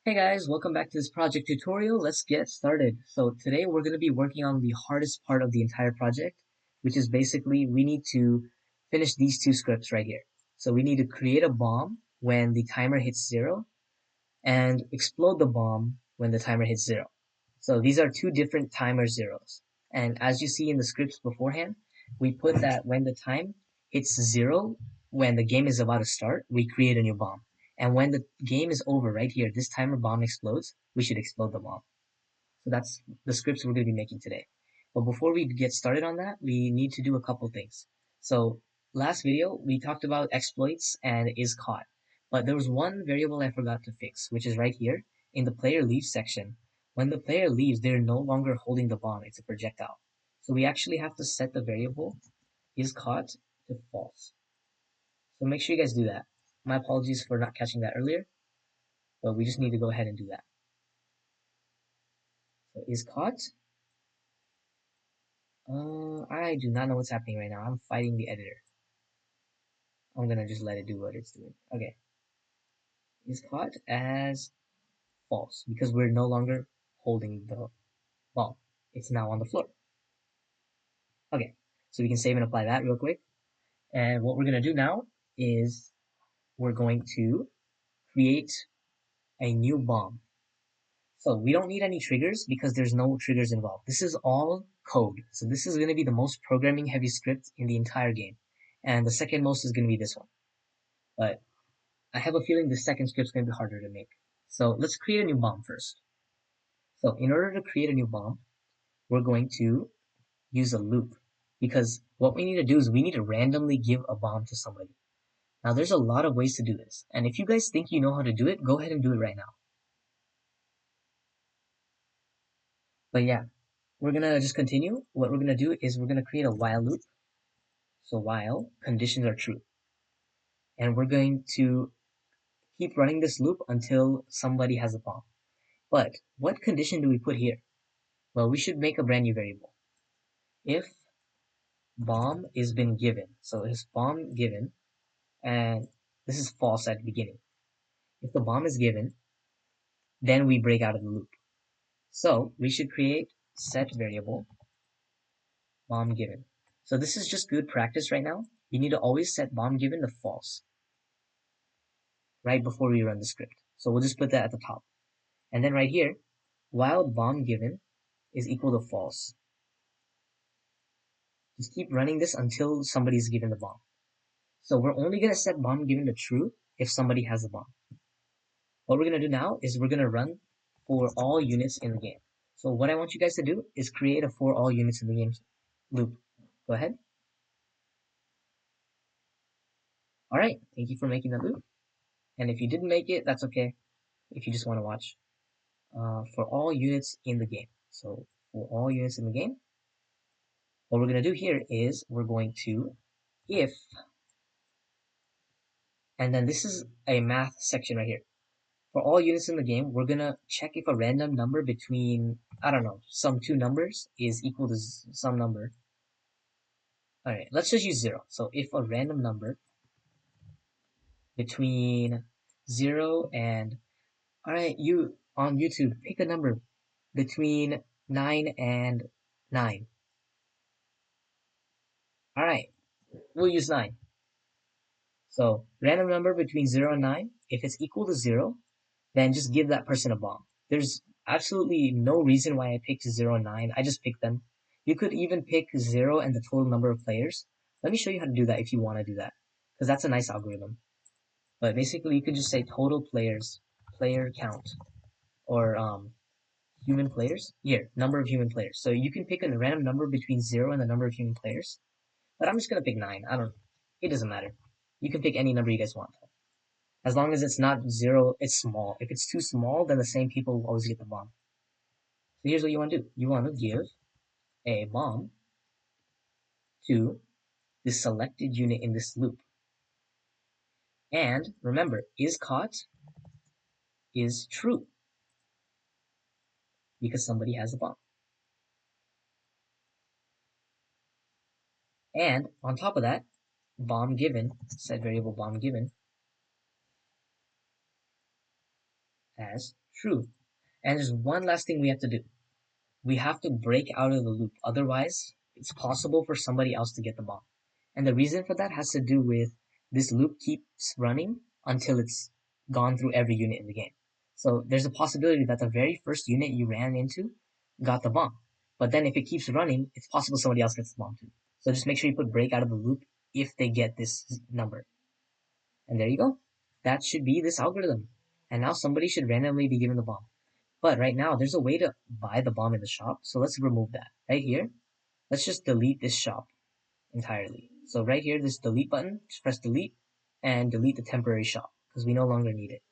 Hey guys, welcome back to this project tutorial. Let's get started. So today we're going to be working on the hardest part of the entire project, which is basically we need to finish these two scripts right here. So we need to create a bomb when the timer hits 0 and explode the bomb when the timer hits 0. So these are two different timer zeros. And as you see in the scripts beforehand, we put that when the time hits 0, when the game is about to start, we create a new bomb. And when the game is over right here, this timer bomb explodes, we should explode the bomb. So that's the scripts we're going to be making today. But before we get started on that, we need to do a couple things. So last video, we talked about exploits and is caught. But there was one variable I forgot to fix, which is right here in the player leaves section. When the player leaves, they're no longer holding the bomb, it's a projectile. So we actually have to set the variable is caught to false. So make sure you guys do that. My apologies for not catching that earlier, but we just need to go ahead and do that. So is caught. I do not know what's happening right now. I'm fighting the editor. I'm gonna just let it do what it's doing. Okay. Is caught as false because we're no longer holding the ball. It's now on the floor. Okay. So we can save and apply that real quick. And what we're gonna do now is we're going to create a new bomb. So we don't need any triggers because there's no triggers involved. This is all code. So this is going to be the most programming heavy script in the entire game. And the second most is going to be this one. But I have a feeling the second script's going to be harder to make. So let's create a new bomb first. So in order to create a new bomb, we're going to use a loop. Because what we need to do is we need to randomly give a bomb to somebody. Now there's a lot of ways to do this. And if you guys think you know how to do it, go ahead and do it right now. But yeah, we're going to just continue. What we're going to do is we're going to create a while loop. So while conditions are true. And we're going to keep running this loop until somebody has a bomb. But what condition do we put here? Well, we should make a brand new variable. If bomb is been given, so is bomb given, and this is false at the beginning. If the bomb is given, then we break out of the loop. So we should create set variable bomb given. So this is just good practice right now. You need to always set bomb given to false right before we run the script. So we'll just put that at the top. And then right here, while bomb given is equal to false. Just keep running this until somebody's given the bomb. So we're only going to set bomb given to true if somebody has the bomb. What we're going to do now is we're going to run for all units in the game. So what I want you guys to do is create a for all units in the game loop. Go ahead. Alright, thank you for making that loop. And if you didn't make it, that's okay. If you just want to watch. For all units in the game. So for all units in the game, what we're going to do here is we're going to if, and then this is a math section right here. For all units in the game, we're gonna check if a random number between, I don't know, some two numbers is equal to some number. Alright, let's just use 0. So if a random number between 0 and, alright, you on YouTube, pick a number between 9 and 9. Alright, we'll use 9. So random number between 0 and 9, if it's equal to 0, then just give that person a bomb. There's absolutely no reason why I picked 0 and 9. I just picked them. You could even pick 0 and the total number of players. Let me show you how to do that if you want to do that. Because that's a nice algorithm. But basically, you could just say total players, player count, or human players. Here, number of human players. So you can pick a random number between 0 and the number of human players. But I'm just going to pick 9. It doesn't matter. You can pick any number you guys want. As long as it's not 0, it's small. If it's too small, then the same people will always get the bomb. So here's what you want to do. You want to give a bomb to the selected unit in this loop. And remember, is caught is true because somebody has a bomb. And on top of that, bomb given, set variable bomb given, as true. And there's one last thing we have to do. We have to break out of the loop. Otherwise, it's possible for somebody else to get the bomb. And the reason for that has to do with this loop keeps running until it's gone through every unit in the game. So there's a possibility that the very first unit you ran into got the bomb. But then if it keeps running, it's possible somebody else gets the bomb too. So just make sure you put break out of the loop if they get this number. And there you go. That should be this algorithm. And now somebody should randomly be given the bomb. But right now, there's a way to buy the bomb in the shop. So let's remove that. Right here, let's just delete this shop entirely. So right here, this delete button, just press delete and delete the temporary shop because we no longer need it.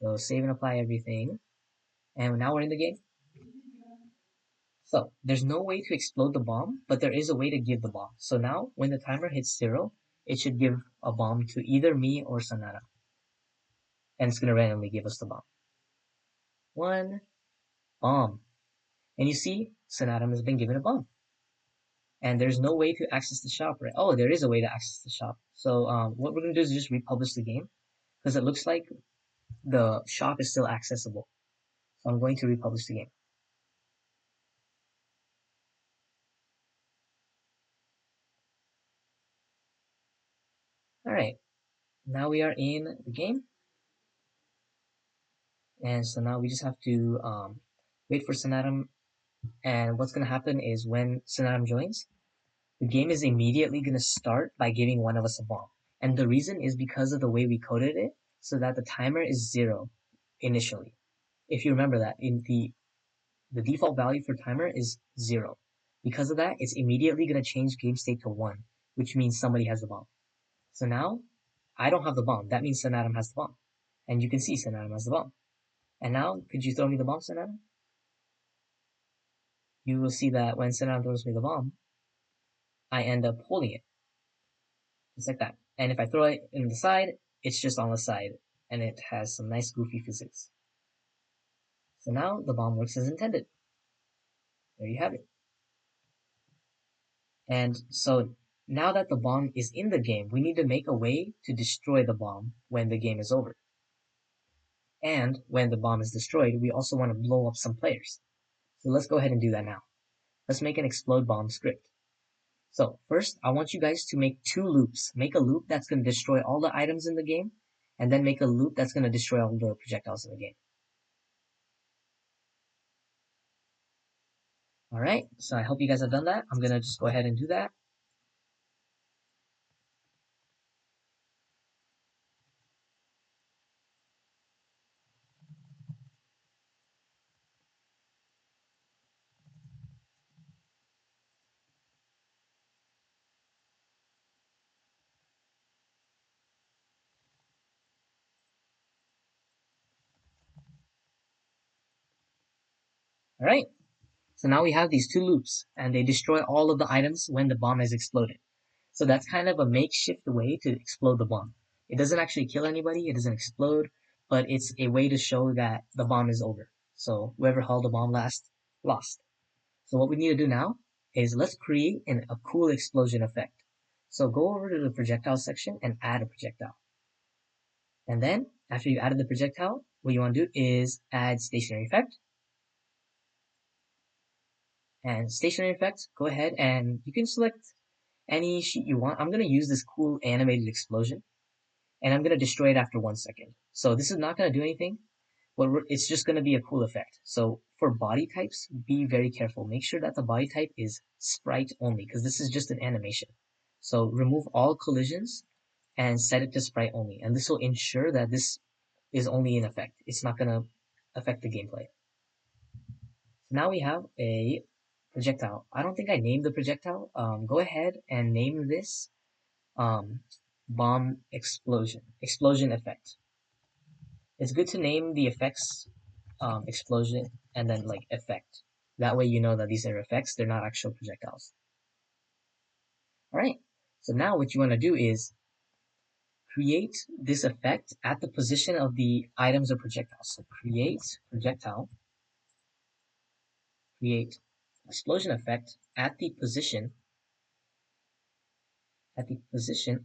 So save and apply everything. And now we're in the game. So there's no way to explode the bomb, but there is a way to give the bomb. So now when the timer hits 0, it should give a bomb to either me or Sanada. And it's going to randomly give us the bomb. 1 bomb. And you see, Sanada has been given a bomb. And there's no way to access the shop, right? Oh, there is a way to access the shop. So what we're going to do is just republish the game because it looks like the shop is still accessible. So I'm going to republish the game. Alright, now we are in the game. And so now we just have to wait for Sanatum. And what's going to happen is when Sanatum joins, the game is immediately going to start by giving one of us a bomb. And the reason is because of the way we coded it, so that the timer is 0 initially. If you remember that, in the default value for timer is 0. Because of that, it's immediately going to change game state to 1, which means somebody has the bomb. So now, I don't have the bomb. That means Sanatum has the bomb. And you can see Sanatum has the bomb. And now, could you throw me the bomb, Sanatum? You will see that when Sanatum throws me the bomb, I end up holding it. Just like that. And if I throw it in the side, it's just on the side. And it has some nice goofy physics. So now, the bomb works as intended. There you have it. And so now that the bomb is in the game, we need to make a way to destroy the bomb when the game is over. And when the bomb is destroyed, we also want to blow up some players. So let's go ahead and do that now. Let's make an explode bomb script. So first, I want you guys to make 2 loops. Make a loop that's going to destroy all the items in the game, and then make a loop that's going to destroy all the projectiles in the game. Alright, so I hope you guys have done that. I'm going to just go ahead and do that. Alright, so now we have these 2 loops, and they destroy all of the items when the bomb has exploded. So that's kind of a makeshift way to explode the bomb. It doesn't actually kill anybody, it doesn't explode, but it's a way to show that the bomb is over. So whoever held the bomb last, lost. So what we need to do now is let's create a cool explosion effect. So go over to the projectile section and add a projectile. And then, after you added the projectile, what you want to do is add stationary effect. And stationary effect, go ahead and you can select any sheet you want. I'm going to use this cool animated explosion. And I'm going to destroy it after 1 second. So this is not going to do anything. It's just going to be a cool effect. So for body types, be very careful. Make sure that the body type is sprite only, because this is just an animation. So remove all collisions and set it to sprite only. And this will ensure that this is only in effect. It's not going to affect the gameplay. So now we have a projectile. I don't think I named the projectile. Go ahead and name this bomb explosion effect. It's good to name the effects explosion and then like effect. That way you know that these are effects, they're not actual projectiles. Alright, so now what you want to do is create this effect at the position of the items or projectiles. So create projectile, create explosion effect at the position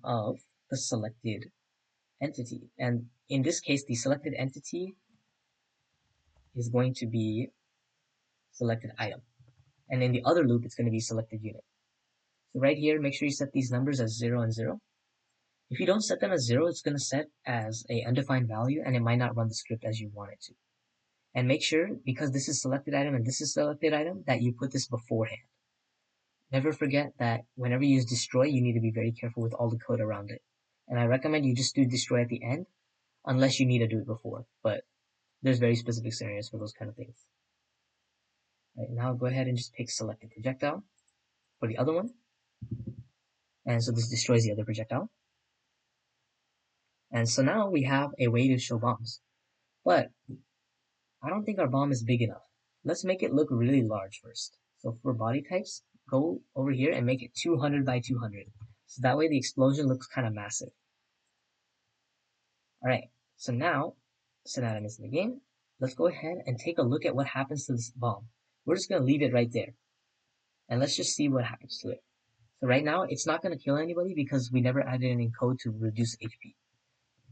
of the selected entity. And in this case, the selected entity is going to be selected item. And in the other loop, it's going to be selected unit. So right here, make sure you set these numbers as 0 and 0. If you don't set them as 0, it's going to set as a undefined value, and it might not run the script as you want it to. And make sure, because this is selected item and this is selected item, that you put this beforehand. Never forget that whenever you use destroy, you need to be very careful with all the code around it. And I recommend you just do destroy at the end, unless you need to do it before. But there's very specific scenarios for those kind of things. Right, now go ahead and just pick selected projectile for the other one. And so this destroys the other projectile. And so now we have a way to show bombs. But I don't think our bomb is big enough. Let's make it look really large first. So for body types, go over here and make it 200 by 200. So that way the explosion looks kind of massive. Alright, so now, set item is in the game. Let's go ahead and take a look at what happens to this bomb. We're just going to leave it right there. And let's just see what happens to it. So right now, it's not going to kill anybody because we never added any code to reduce HP.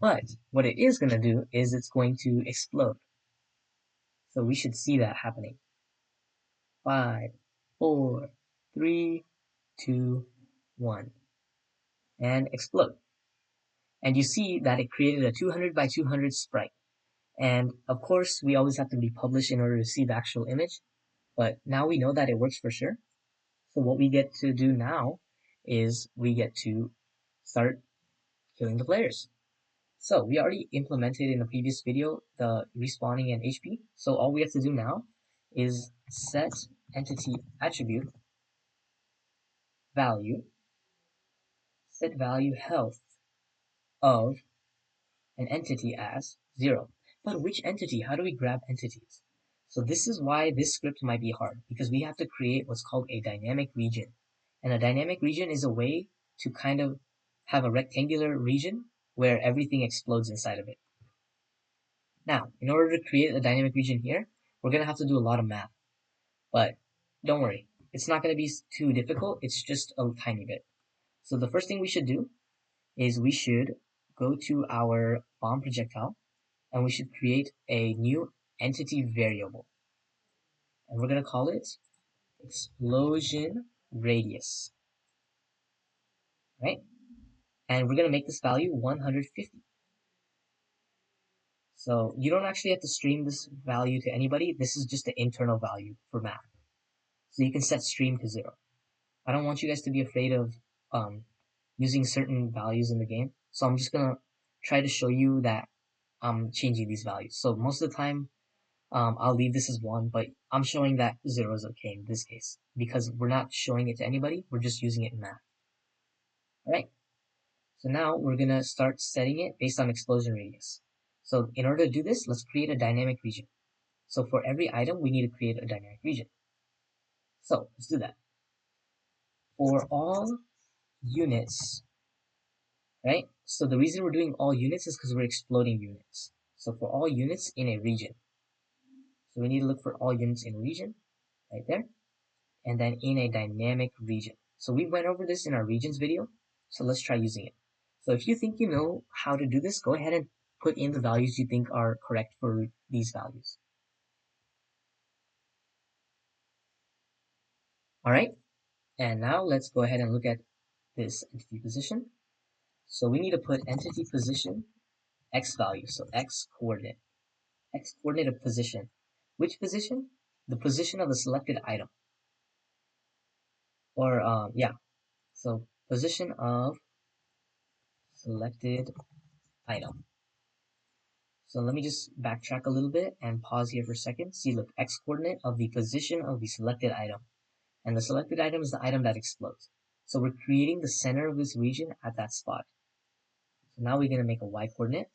But what it is going to do is it's going to explode. So we should see that happening. 5, 4, 3, 2, 1. And explode. And you see that it created a 200 by 200 sprite. And of course, we always have to be published in order to see the actual image. But now we know that it works for sure. So what we get to do now is we get to start killing the players. So we already implemented in the previous video the respawning and HP. So all we have to do now is set entity attribute value, set value health of an entity as 0. But which entity? How do we grab entities? So this is why this script might be hard, because we have to create what's called a dynamic region. And a dynamic region is a way to kind of have a rectangular region where everything explodes inside of it. Now, in order to create a dynamic region here, we're going to have to do a lot of math. But don't worry, it's not going to be too difficult, it's just a tiny bit. So the first thing we should do is we should go to our bomb projectile, and we should create a new entity variable. And we're going to call it explosion radius. Right? And we're going to make this value 150. So you don't actually have to stream this value to anybody. This is just the internal value for math. So you can set stream to 0. I don't want you guys to be afraid of using certain values in the game. So I'm just going to try to show you that I'm changing these values. So most of the time, I'll leave this as 1, but I'm showing that 0 is okay in this case, because we're not showing it to anybody, we're just using it in math. Alright, so now we're going to start setting it based on explosion radius. So in order to do this, let's create a dynamic region. So for every item, we need to create a dynamic region. So let's do that. For all units, right? So the reason we're doing all units is because we're exploding units. So for all units in a region. So we need to look for all units in a region, right there. And then in a dynamic region. So we went over this in our regions video, so let's try using it. So if you think you know how to do this, go ahead and put in the values you think are correct for these values. Alright, and now let's go ahead and look at this entity position. So we need to put entity position x value, so x coordinate of position. Which position? The position of the selected item. Or, yeah, so position of selected item. So let me just backtrack a little bit and pause here for a second. See, look, x coordinate of the position of the selected item. And the selected item is the item that explodes. So we're creating the center of this region at that spot. So now we're going to make a y coordinate.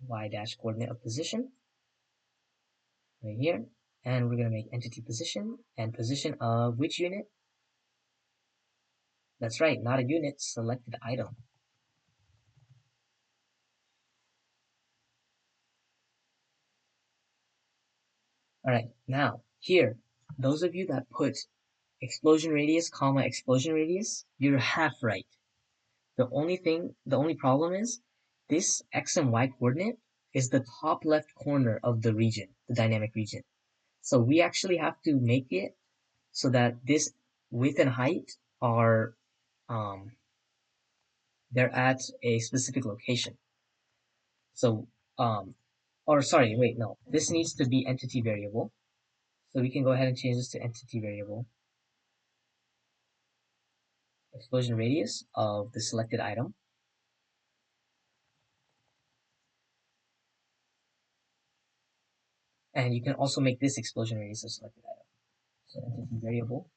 Y dash coordinate of position. Right here. And we're going to make entity position and position of which unit? That's right, not a unit, selected item. Alright, now, here, those of you that put explosion radius, comma, explosion radius, you're half right. The only problem is, this x and y coordinate is the top left corner of the region, the dynamic region. So we actually have to make it so that this width and height are they're at a specific location. So or sorry, wait, no, this needs to be entity variable. So we can go ahead and change this to entity variable explosion radius of the selected item. And you can also make this explosion radius of selected item. So entity variable.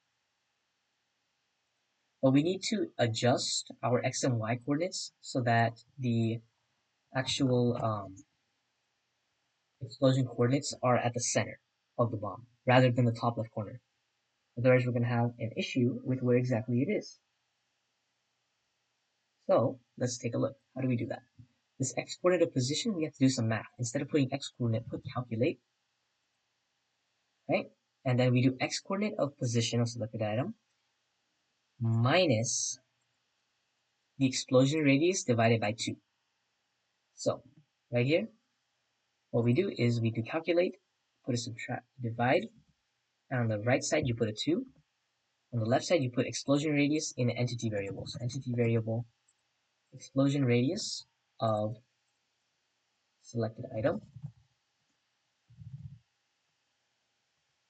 But we need to adjust our x and y coordinates so that the actual explosion coordinates are at the center of the bomb rather than the top left corner. Otherwise, we're going to have an issue with where exactly it is. So let's take a look. How do we do that? This x coordinate of position, we have to do some math. Instead of putting x coordinate, put calculate, right? And then we do x coordinate of position of selected item minus the explosion radius divided by 2. So right here, what we do is we do calculate, put a subtract, divide, and on the right side you put a 2. On the left side you put explosion radius in the entity variable. So entity variable explosion radius of selected item.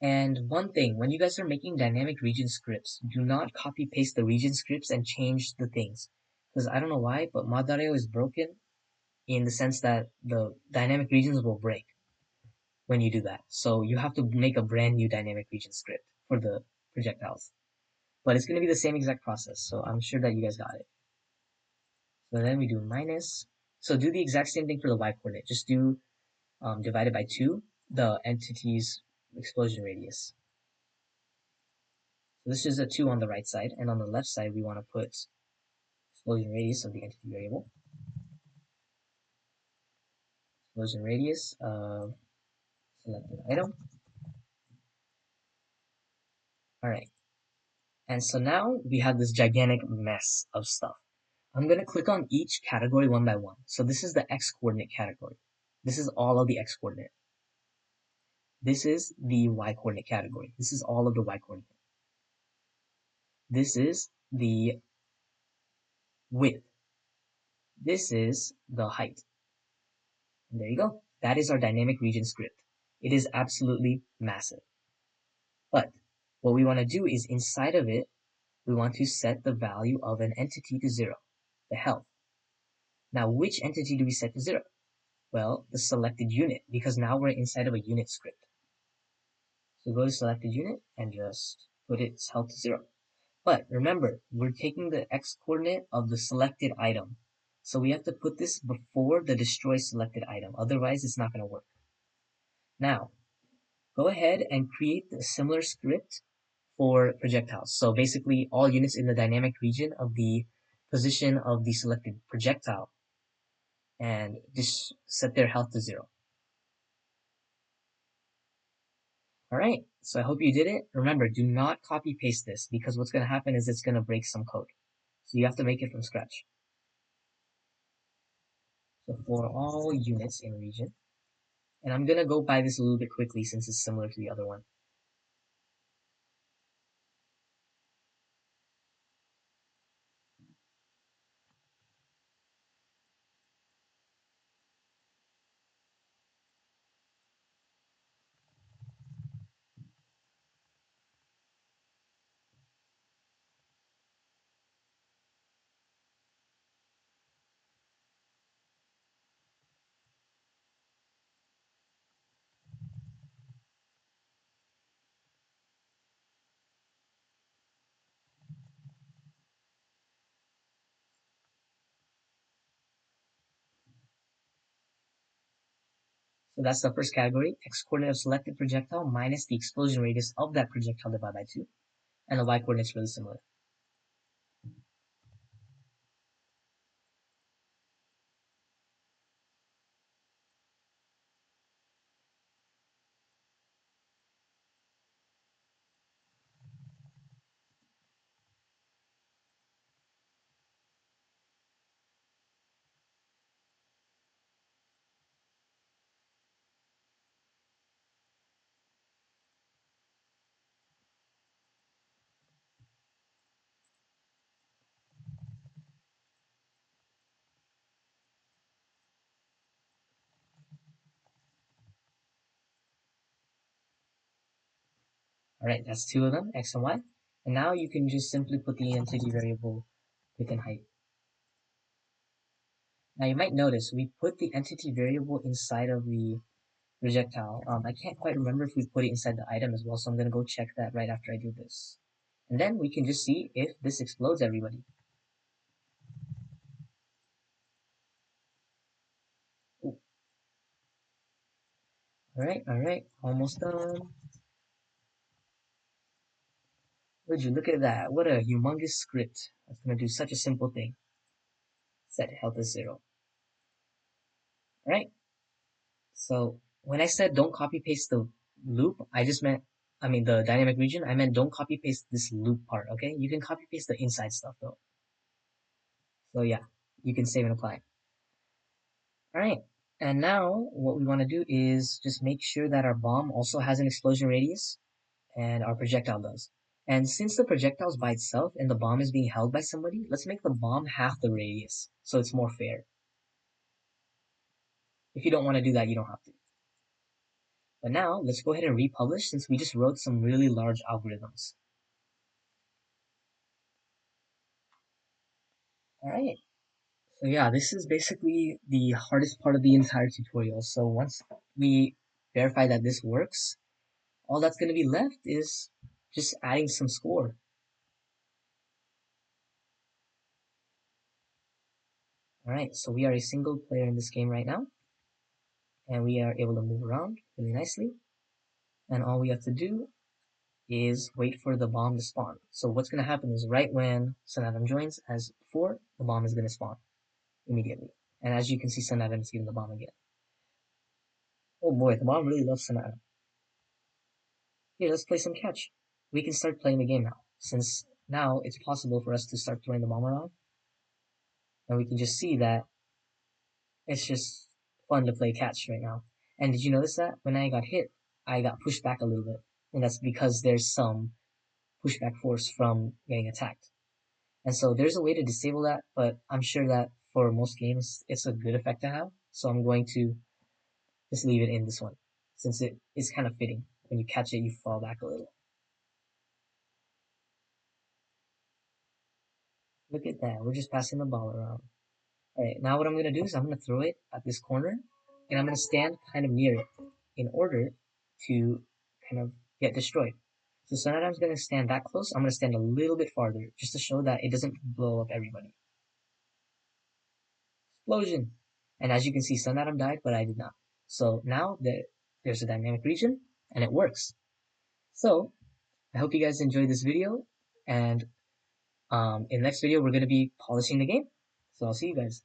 And one thing, when you guys are making dynamic region scripts, do not copy paste the region scripts and change the things. Because I don't know why, but Modario is broken in the sense that the dynamic regions will break when you do that. So you have to make a brand new dynamic region script for the projectiles. But it's going to be the same exact process, so I'm sure that you guys got it. So then we do minus. So do the exact same thing for the y coordinate. Just do divided by 2 the entity's explosion radius. So this is a 2 on the right side, and on the left side we want to put explosion radius of the entity variable. Explosion radius of selected item. Alright, and so now we have this gigantic mess of stuff. I'm going to click on each category one by one. So this is the x coordinate category. This is all of the x coordinate. This is the y coordinate category. This is all of the y coordinate. This is the width. This is the height. And there you go. That is our dynamic region script. It is absolutely massive. But what we want to do is inside of it, we want to set the value of an entity to 0, the health. Now, which entity do we set to 0? Well, the selected unit, because now we're inside of a unit script. So go to selected unit and just put its health to 0. But remember, we're taking the x coordinate of the selected item. So we have to put this before the destroy selected item. Otherwise, it's not going to work. Now, go ahead and create a similar script for projectiles. So basically, all units in the dynamic region of the position of the selected projectile. And just set their health to 0. Alright, so I hope you did it. Remember, do not copy paste this because what's going to happen is it's going to break some code. So you have to make it from scratch. So for all units in region, and I'm going to go by this a little bit quickly since it's similar to the other one. So that's the first category, x coordinate of selected projectile minus the explosion radius of that projectile divided by 2. And the y coordinate is really similar. Alright, that's two of them, x and y. And now you can just simply put the entity variable width and height. Now you might notice we put the entity variable inside of the projectile. I can't quite remember if we put it inside the item as well, so I'm going to go check that right after I do this. And then we can just see if this explodes everybody. Alright, almost done. Would you look at that? What a humongous script. That's going to do such a simple thing. Set health as 0. Alright, so when I said don't copy paste the loop, I mean the dynamic region, I meant don't copy paste this loop part, okay? You can copy paste the inside stuff though. So yeah, you can save and apply. Alright, and now what we want to do is just make sure that our bomb also has an explosion radius, and our projectile does. And since the projectile is by itself and the bomb is being held by somebody, let's make the bomb half the radius, so it's more fair. If you don't want to do that, you don't have to. But now, let's go ahead and republish since we just wrote some really large algorithms. Alright, so yeah, this is basically the hardest part of the entire tutorial. So once we verify that this works, all that's going to be left is just adding some score. Alright, so we are a single player in this game right now, and we are able to move around really nicely. And all we have to do is wait for the bomb to spawn. So what's going to happen is right when SunAtom joins, as before, the bomb is going to spawn immediately. And as you can see, SunAtom is giving the bomb again. Oh boy, the bomb really loves SunAtom. Here, let's play some catch. We can start playing the game now, since now it's possible for us to start throwing the bomb around. And we can just see that it's just fun to play catch right now. And did you notice that when I got hit, I got pushed back a little bit? And that's because there's some pushback force from getting attacked. And so there's a way to disable that, but I'm sure that for most games, it's a good effect to have. So I'm going to just leave it in this one, since it is kind of fitting. When you catch it, you fall back a little. Look at that, we're just passing the ball around. Alright, now what I'm going to do is I'm going to throw it at this corner, and I'm going to stand kind of near it in order to kind of get destroyed. So SunAtom's going to stand that close, I'm going to stand a little bit farther, just to show that it doesn't blow up everybody. Explosion! And as you can see, SunAtom died, but I did not. So now there's a dynamic region, and it works. So, I hope you guys enjoyed this video, and in the next video, we're going to be polishing the game. So I'll see you guys.